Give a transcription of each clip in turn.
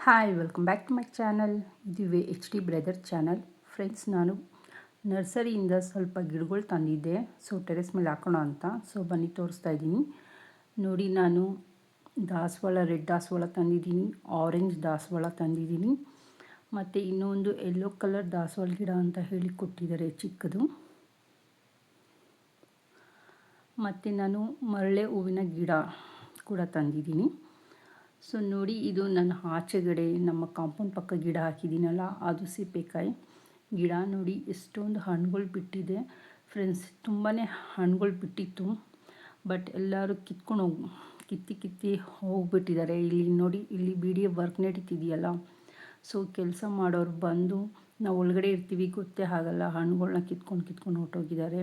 Hi welcome back to my channel. ಇದು H D brother channel. Friends, ನಾನು ನರ್ಸರಿಯಿಂದ ಸ್ವಲ್ಪ ಗಿಡಗಳು ತಂದಿದ್ದೆ. ಟೆರೆಸ್ ಮೇಲೆ ಹಾಕೋಣ ಅಂತ. ಬನ್ನಿ ತೋರಿಸ್ತಾ ಇದ್ದೀನಿ. ನೋಡಿ, ನಾನು ದಾಸವಾಳ, ರೆಡ್ ದಾಸವಾಳ ತಂದಿದ್ದೀನಿ, ಆರೆಂಜ್ ದಾಸವಾಳ ತಂದಿದ್ದೀನಿ, ಮತ್ತು ಇನ್ನೊಂದು ಯೆಲ್ಲೋ ಕಲರ್ ದಾಸವಾಳ ಗಿಡ ಅಂತ ಹೇಳಿ ಕೊಟ್ಟಿದ್ದಾರೆ ಚಿಕ್ಕದು. ಮತ್ತು ನಾನು ಮರಳೆ ಹೂವಿನ ಗಿಡ ಕೂಡ ತಂದಿದ್ದೀನಿ. ನೋಡಿ, ಇದು ನನ್ನ ಆಚೆಗಡೆ ನಮ್ಮ ಕಾಂಪೌಂಡ್ ಪಕ್ಕ ಗಿಡ ಹಾಕಿದ್ದೀನಲ್ಲ, ಅದು ಸೀಬೆಕಾಯಿ ಗಿಡ. ನೋಡಿ ಎಷ್ಟೊಂದು ಹಣ್ಣುಗಳು ಬಿಟ್ಟಿದೆ ಫ್ರೆಂಡ್ಸ್. ತುಂಬಾ ಹಣ್ಣುಗಳು ಬಿಟ್ಟಿತ್ತು, ಬಟ್ ಎಲ್ಲರೂ ಕಿತ್ತಿ ಹೋಗ್ಬಿಟ್ಟಿದ್ದಾರೆ. ಇಲ್ಲಿ ನೋಡಿ, ಇಲ್ಲಿ ಬಿ ಡಿ ಎ ವರ್ಕ್ ನಡೀತಿದೆಯಲ್ಲ, ಕೆಲಸ ಮಾಡೋರು ಬಂದು ನಾವು ಒಳಗಡೆ ಇರ್ತೀವಿ, ಗೊತ್ತೇ ಆಗಲ್ಲ. ಹಣ್ಣುಗಳನ್ನ ಕಿತ್ಕೊಂಡು ಹೊರಟೋಗಿದ್ದಾರೆ.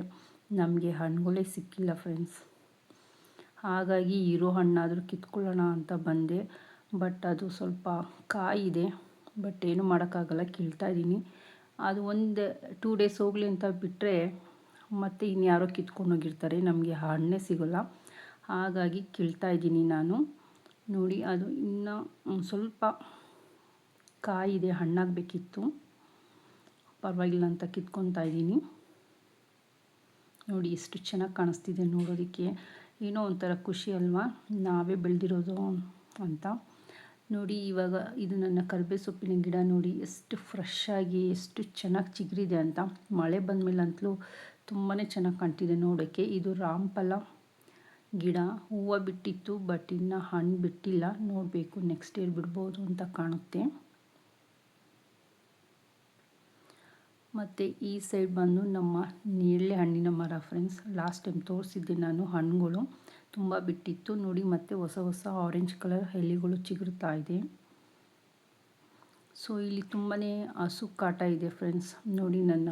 ನಮಗೆ ಹಣ್ಣುಗಳೇ ಸಿಕ್ಕಿಲ್ಲ ಫ್ರೆಂಡ್ಸ್. ಹಾಗಾಗಿ ಇರೋ ಹಣ್ಣಾದರೂ ಕಿತ್ಕೊಳ್ಳೋಣ ಅಂತ ಬಂದೆ. ಬಟ್ ಅದು ಸ್ವಲ್ಪ ಕಾಯಿದೆ, ಬಟ್ ಏನು ಮಾಡೋಕ್ಕಾಗಲ್ಲ, ಕೀಳ್ತಾಯಿದ್ದೀನಿ. ಅದು 2 ಡೇಸ್ ಹೋಗಲಿ ಅಂತ ಬಿಟ್ಟರೆ ಮತ್ತು ಇನ್ಯಾರೋ ಕಿತ್ಕೊಂಡೋಗಿರ್ತಾರೆ, ನಮಗೆ ಹಣ್ಣೇ ಸಿಗೋಲ್ಲ. ಹಾಗಾಗಿ ಕೀಳ್ತಾಯಿದ್ದೀನಿ ನಾನು. ನೋಡಿ, ಅದು ಇನ್ನೂ ಸ್ವಲ್ಪ ಕಾಯಿದೆ, ಹಣ್ಣಾಗಬೇಕಿತ್ತು, ಪರವಾಗಿಲ್ಲ ಅಂತ ಕಿತ್ಕೊತಾ ಇದ್ದೀನಿ. ನೋಡಿ ಎಷ್ಟು ಚೆನ್ನಾಗಿ ಕಾಣಿಸ್ತಿದೆ ನೋಡೋದಕ್ಕೆ. ಏನೋ ಒಂಥರ ಖುಷಿ ಅಲ್ವಾ, ನಾವೇ ಬೆಳೆದಿರೋದು ಅಂತ. ನೋಡಿ, ಇವಾಗ ಇದು ನನ್ನ ಕರಿಬೇವು ಸೊಪ್ಪಿನ ಗಿಡ. ನೋಡಿ ಎಷ್ಟು ಫ್ರೆಶ್ ಆಗಿ ಎಷ್ಟು ಚೆನ್ನಾಗಿ ಚಿಗುರಿದೆ ಅಂತ. ಮಳೆ ಬಂದಮೇಲಂತಲೂ ತುಂಬಾ ಚೆನ್ನಾಗಿ ಕಾಣ್ತಿದೆ ನೋಡೋಕ್ಕೆ. ಇದು ರಾಮಫಲ ಗಿಡ. ಹೂವು ಬಿಟ್ಟಿತ್ತು, ಬಟ್ ಇನ್ನು ಹಣ್ಣು ಬಿಟ್ಟಿಲ್ಲ. ನೋಡಬೇಕು, ನೆಕ್ಸ್ಟ್ ಇಯರ್ ಬಿಡ್ಬೋದು ಅಂತ ಕಾಣುತ್ತೆ. ಮತ್ತು ಈ ಸೈಡ್ ಬಂದು ನಮ್ಮ ನೇರಳೆ ಹಣ್ಣಿನ ಮರ ಫ್ರೆಂಡ್ಸ್. ಲಾಸ್ಟ್ ಟೈಮ್ ತೋರಿಸಿದ್ದೆ ನಾನು. ಹಣ್ಣುಗಳು ತುಂಬ ಬಿಟ್ಟಿತ್ತು. ನೋಡಿ, ಮತ್ತೆ ಹೊಸ ಆರೆಂಜ್ ಕಲರ್ ಎಲೆಗಳು ಚಿಗುರ್ತಾ ಇದೆ. ಇಲ್ಲಿ ತುಂಬಾ ಹಸು ಕಾಟ ಇದೆ ಫ್ರೆಂಡ್ಸ್. ನೋಡಿ, ನನ್ನ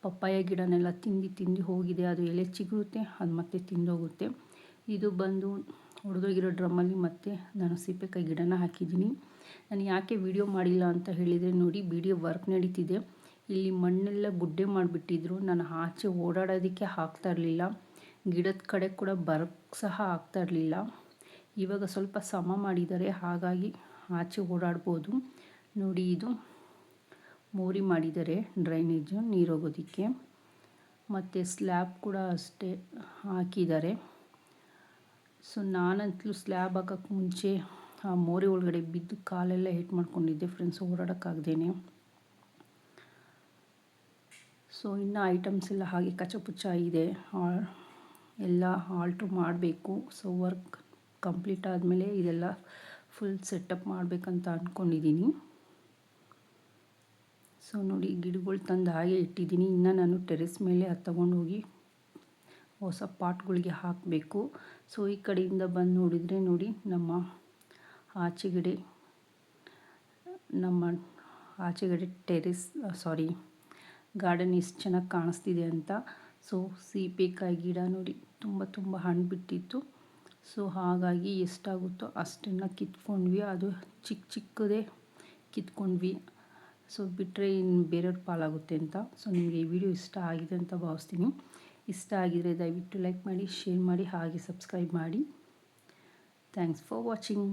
ಪಪ್ಪಾಯ ಗಿಡನೆಲ್ಲ ತಿಂದು ಹೋಗಿದೆ. ಅದು ಎಲೆ ಚಿಗುರುತ್ತೆ, ಅದು ಮತ್ತೆ ತಿಂದೋಗುತ್ತೆ. ಇದು ಬಂದು ಒಡೆದೋಗಿರೋ ಡ್ರಮ್ಮಲ್ಲಿ ಮತ್ತೆ ನಾನು ಸೀಬೆಕಾಯಿ ಗಿಡನ ಹಾಕಿದ್ದೀನಿ. ನಾನು ಯಾಕೆ ವಿಡಿಯೋ ಮಾಡಿಲ್ಲ ಅಂತ ಹೇಳಿದರೆ, ನೋಡಿ ವಿಡಿಯೋ ವರ್ಕ್ ನಡೀತಿದೆ. ಇಲ್ಲಿ ಮಣ್ಣೆಲ್ಲ ಗುಡ್ಡೆ ಮಾಡಿಬಿಟ್ಟಿದ್ರು. ನಾನು ಆಚೆ ಓಡಾಡೋದಕ್ಕೆ ಆಗ್ತಾಯಿರಲಿಲ್ಲ, ಗಿಡದ ಕಡೆ ಕೂಡ ಬರೋಕ್ಕೆ ಸಹ ಆಗ್ತಾಯಿರಲಿಲ್ಲ. ಇವಾಗ ಸ್ವಲ್ಪ ಸಮ ಮಾಡಿದ್ದಾರೆ, ಹಾಗಾಗಿ ಆಚೆ ಓಡಾಡ್ಬೋದು. ನೋಡಿ, ಇದು ಮೋರಿ ಮಾಡಿದ್ದಾರೆ, ಡ್ರೈನೇಜು ನೀರು ಹೋಗೋದಕ್ಕೆ. ಮತ್ತು ಸ್ಲ್ಯಾಬ್ ಕೂಡ ಅಷ್ಟೇ ಹಾಕಿದ್ದಾರೆ. ನಾನಂತಲೂ ಸ್ಲ್ಯಾಬ್ ಹಾಕೋಕ್ಕೆ ಮುಂಚೆ ಆ ಮೋರಿ ಒಳಗಡೆ ಬಿದ್ದು ಕಾಲೆಲ್ಲ ಏಟು ಮಾಡ್ಕೊಂಡಿದ್ದೆ ಫ್ರೆಂಡ್ಸ್, ಓಡಾಡೋಕ್ಕಾಗ್ದೇನೆ. ಇನ್ನು ಐಟಮ್ಸ್ ಎಲ್ಲ ಹಾಗೆ ಕಚಪುಚ್ಚ ಇದೆ, ಎಲ್ಲ ಆಲ್ಟ್ರ್ ಮಾಡಬೇಕು. ವರ್ಕ್ ಕಂಪ್ಲೀಟ್ ಆದಮೇಲೆ ಇದೆಲ್ಲ ಫುಲ್ ಸೆಟಪ್ ಮಾಡಬೇಕಂತ ಅಂದ್ಕೊಂಡಿದ್ದೀನಿ. ನೋಡಿ, ಗಿಡಗಳು ತಂದು ಹಾಗೆ ಇಟ್ಟಿದ್ದೀನಿ. ಇನ್ನು ನಾನು ಟೆರೆಸ್ ಮೇಲೆ ಅದು ತೊಗೊಂಡೋಗಿ ಹೊಸ ಪಾಟ್ಗಳಿಗೆ ಹಾಕಬೇಕು. ಈ ಕಡೆಯಿಂದ ಬಂದು ನೋಡಿದರೆ ನೋಡಿ, ನಮ್ಮ ಆಚೆಗಡೆ ಗಾರ್ಡನ್ ಎಷ್ಟು ಚೆನ್ನಾಗಿ ಕಾಣಿಸ್ತಿದೆ ಅಂತ. ಸೀಬೆಕಾಯಿ ಗಿಡ ನೋಡಿ ತುಂಬ ಹಣ್ಣು ಬಿಟ್ಟಿತ್ತು. ಹಾಗಾಗಿ ಎಷ್ಟಾಗುತ್ತೋ ಅಷ್ಟನ್ನು ಕಿತ್ಕೊಂಡ್ವಿ. ಅದು ಚಿಕ್ಕದೇ ಕಿತ್ಕೊಂಡ್ವಿ. ಬಿಟ್ಟರೆ ಇನ್ನು ಬೇರೆಯವ್ರ ಪಾಲಾಗುತ್ತೆ ಅಂತ. ನಿಮಗೆ ಈ ವಿಡಿಯೋ ಇಷ್ಟ ಆಗಿದೆ ಅಂತ ಭಾವಿಸ್ತೀನಿ. ಇಷ್ಟ ಆಗಿದರೆ ದಯವಿಟ್ಟು ಲೈಕ್ ಮಾಡಿ, ಶೇರ್ ಮಾಡಿ, ಹಾಗೆ ಸಬ್ಸ್ಕ್ರೈಬ್ ಮಾಡಿ. Thanks for watching.